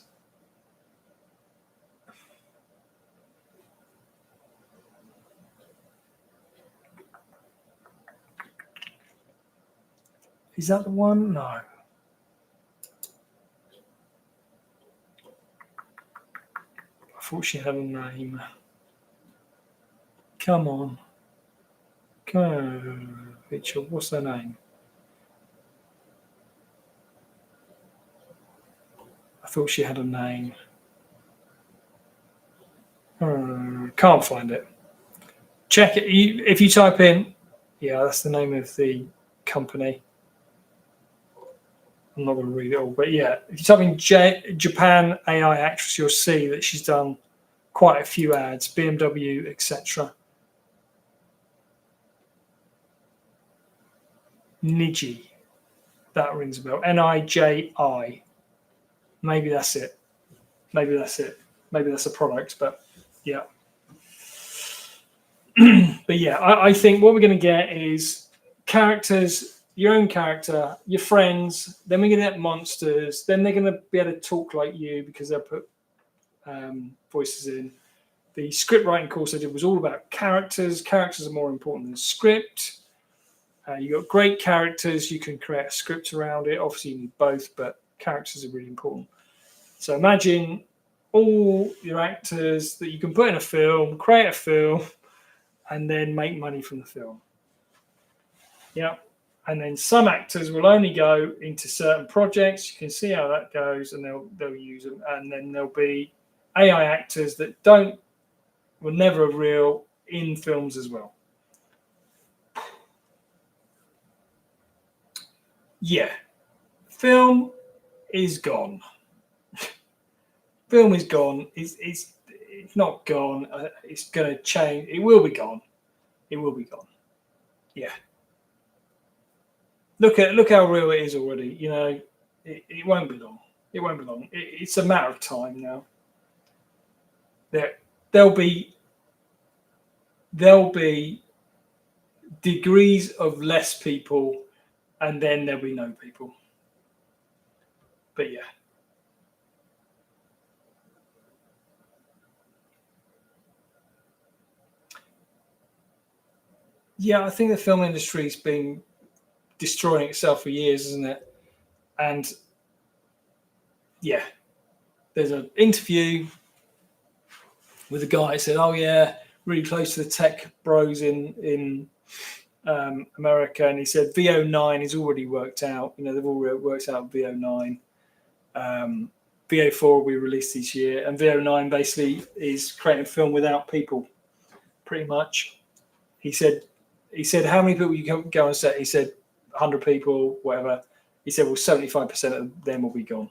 [SPEAKER 1] Is that the one? No. I thought she had a name. Come on. Come on, Rachel. What's her name? I thought she had a name. Can't find it. check it. If you type in, yeah, that's the name of the company. I'm not going to read it all, but yeah, if you type in Japan AI actress, you'll see that she's done quite a few ads, BMW, etc. Niji, that rings a bell. Niji. Maybe that's it. Maybe that's it. Maybe that's a product, but yeah. But yeah, I think what we're going to get is characters, your own character, your friends. Then we're going to get monsters. Then they're going to be able to talk like you because they'll put voices in. The script writing course I did was all about characters. Characters are more important than script. You got great characters. You can create a script around it. Obviously, you need both, but characters are really important. So imagine all your actors that you can put in a film, create a film, and then make money from the film. Yeah. And then some actors will only go into certain projects. You can see how that goes, and they'll use them. And then there'll be AI actors that were never real in films as well. Yeah. Film is gone. Film is gone. It's not gone. It's going to change. It will be gone. It will be gone. Yeah. Look how real it is already. You know, it won't be long. It won't be long. It's a matter of time now. There'll be degrees of less people, and then there'll be no people. But yeah. Yeah, I think the film industry's been destroying itself for years, isn't it? And yeah, there's an interview with a guy who said, "Oh yeah, really close to the tech bros in America," and he said VO9 is already worked out. You know, they've all worked out VO9. VO4 will be released this year, and VO9 basically is creating film without people, pretty much. He said, how many people you can go on set? He said 100 people, whatever. He said, well, 75% of them will be gone.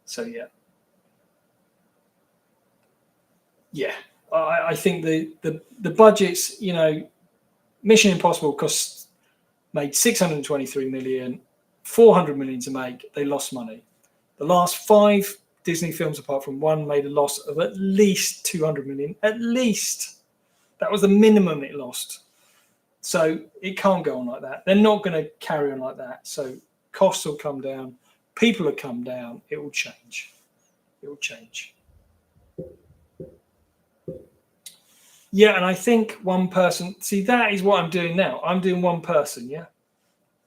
[SPEAKER 1] So yeah. Yeah, I think the budgets, you know, Mission Impossible made 623 million, 400 million to make. They lost money. The last 5 Disney films, apart from one, made a loss of at least 200 million. At least. That was the minimum it lost. So it can't go on like that. They're not going to carry on like that. So costs will come down. People will come down. It will change. It will change. Yeah, and I think one person, see, that is what I'm doing now. I'm doing one person, yeah?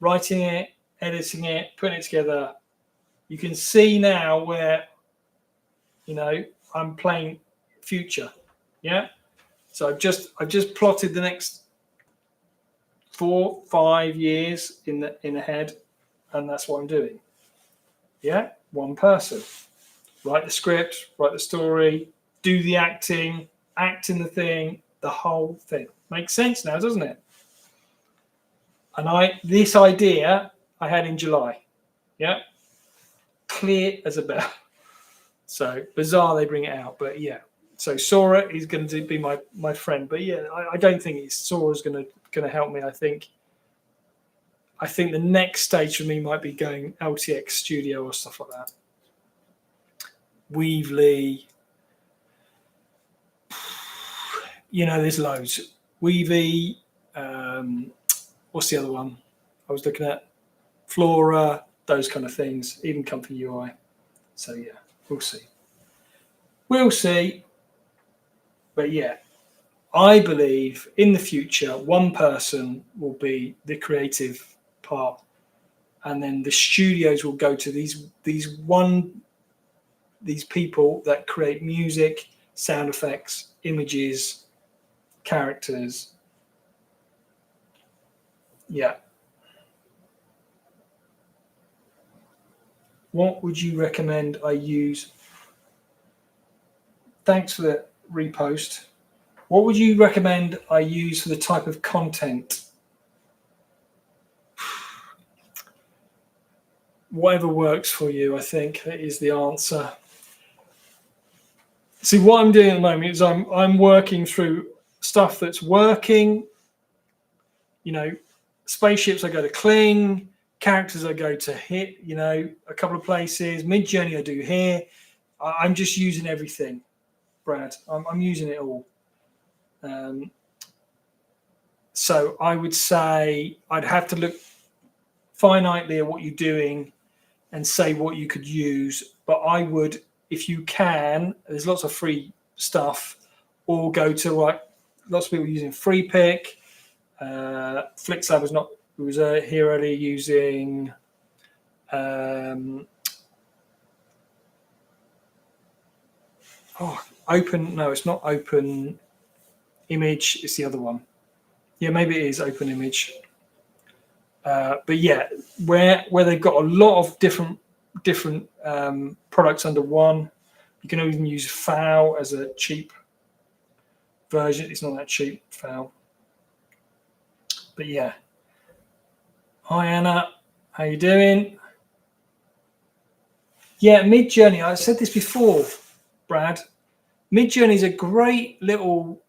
[SPEAKER 1] Writing it, editing it, putting it together. You can see now where, you know, I'm playing future, yeah? So I've just plotted the next 4-5 years in the head, and that's what I'm doing. Yeah, one person. Write the script, write the story, do the acting, act in the thing, the whole thing. Makes sense now, doesn't it? And this idea I had in July. Yeah. Clear as a bell. So bizarre they bring it out, but yeah. So Sora is going to be my friend, but yeah, I don't think Sora's going to help me. I think the next stage for me might be going LTX Studio or stuff like that. Weavly, you know, there's loads. Weavy, what's the other one? I was looking at Flora, those kind of things, even Comfy UI. So yeah, we'll see. We'll see. But yeah, I believe in the future, one person will be the creative part, and then the studios will go to these people that create music, sound effects, images, characters. Yeah. What would you recommend I use? Thanks for the repost. What would you recommend I use for the type of content? Whatever works for you, I think, is the answer. See, what I'm doing at the moment is I'm working through stuff that's working. You know, spaceships I go to Cling, characters I go to hit, you know, a couple of places. Mid-Journey I do here. I'm just using everything, Brad. I'm using it all. So I would say I'd have to look finitely at what you're doing and say what you could use. But I would, if you can, there's lots of free stuff, or go to like lots of people using Free Pick. FlixLab was here earlier using open. No, it's not Open Image. It's the other one. Yeah, maybe it is Open Image. But yeah, where they've got a lot of different products under one. You can even use FAO as a cheap version. It's not that cheap, FAO. But yeah. Hi Anna, how you doing? Yeah, Mid-Journey. I said this before, Brad. Mid-Journey is a great little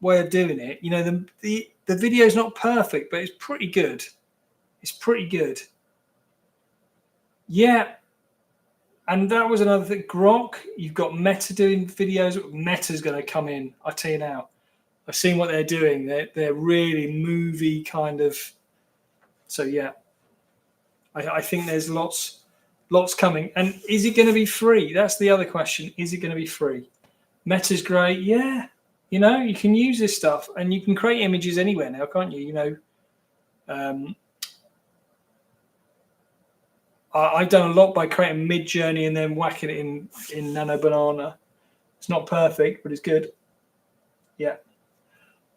[SPEAKER 1] way of doing it. You know, the video is not perfect, but it's pretty good. It's pretty good. Yeah. And that was another thing. Grok, you've got Meta doing videos. Meta's going to come in. I tell you now. I've seen what they're doing. They're really movie kind of. So yeah, I think there's lots coming. And is it going to be free? That's the other question. Is it going to be free? Meta's great. Yeah. You know, you can use this stuff and you can create images anywhere now, can't you? You know, I've done a lot by creating Mid-Journey and then whacking it in Nano Banana. It's not perfect, but it's good. Yeah.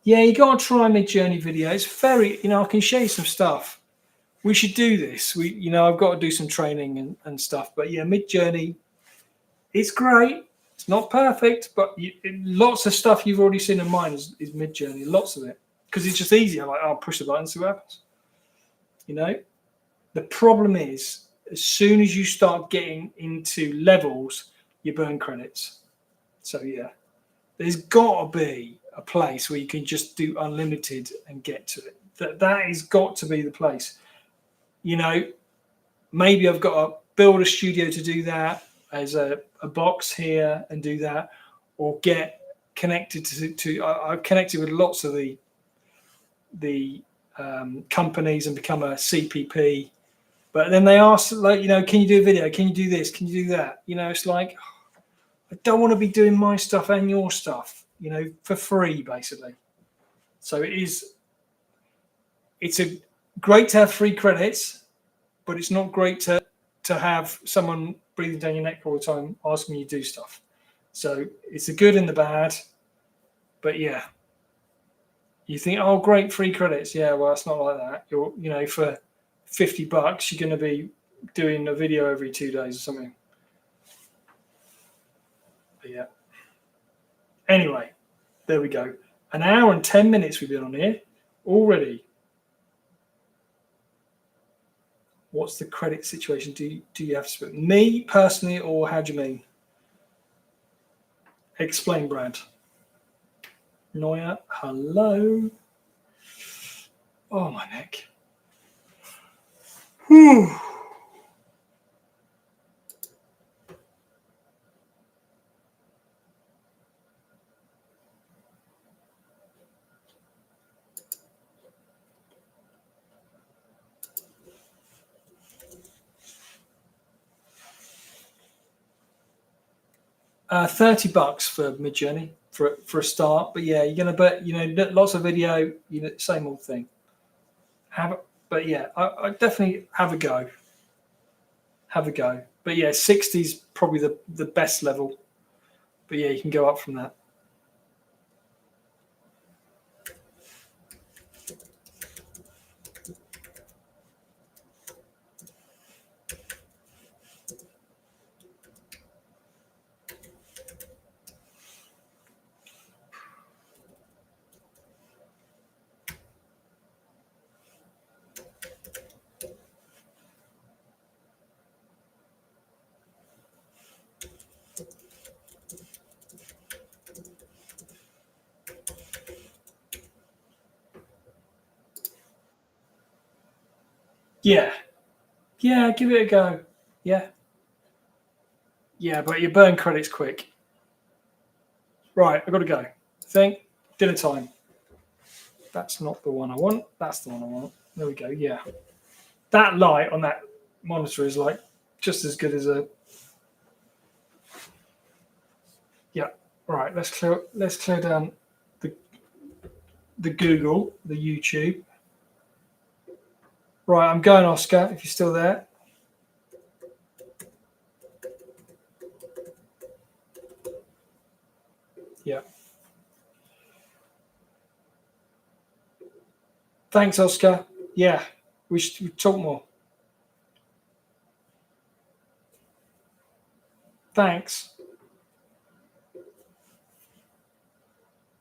[SPEAKER 1] Yeah, you got to try Mid-Journey video. It's very, you know, I can show you some stuff. We should do this. You know, I've got to do some training and stuff. But yeah, Mid-Journey, it's great. It's not perfect, but lots of stuff you've already seen in mine is Mid-Journey. Lots of it. Because it's just easier. Like, I'll push the button and see what happens. You know? The problem is, as soon as you start getting into levels, you burn credits. So yeah, there's got to be a place where you can just do unlimited and get to it. That has got to be the place. You know, maybe I've got to build a studio to do that as a box here and do that, or get connected to I've connected with lots of the companies and become a CPP. But then they ask, like, you know, can you do a video? Can you do this? Can you do that? You know, it's like, I don't want to be doing my stuff and your stuff, you know, for free, basically. So it's great to have free credits, but it's not great to have someone breathing down your neck all the time asking you to do stuff. So it's the good and the bad. But yeah, you think, oh, great, free credits. Yeah, well, it's not like that. You know, for $50, you're going to be doing a video every 2 days or something. But yeah. Anyway, there we go. An hour and 10 minutes we've been on here already. What's the credit situation? Do you have to split? Me personally, or how do you mean? Explain, Brad. Noya, hello. Oh, my neck. Whew. $30 for Mid-Journey for a start. But yeah, you're gonna bet, you know, lots of video, you know, same old thing. But yeah, I definitely have a go. Have a go. But yeah, 60 is probably the best level. But yeah, you can go up from that. Yeah. Yeah, give it a go. Yeah. Yeah, but you burn credits quick. Right, I've got to go. Think, dinner time. That's not the one I want. That's the one I want. There we go. Yeah. That light on that monitor is like just as good as a. Yeah. Right. Let's clear down the Google, the YouTube. Right. I'm going, Oscar. If you're still there. Yeah. Thanks, Oscar. Yeah. We should talk more. Thanks.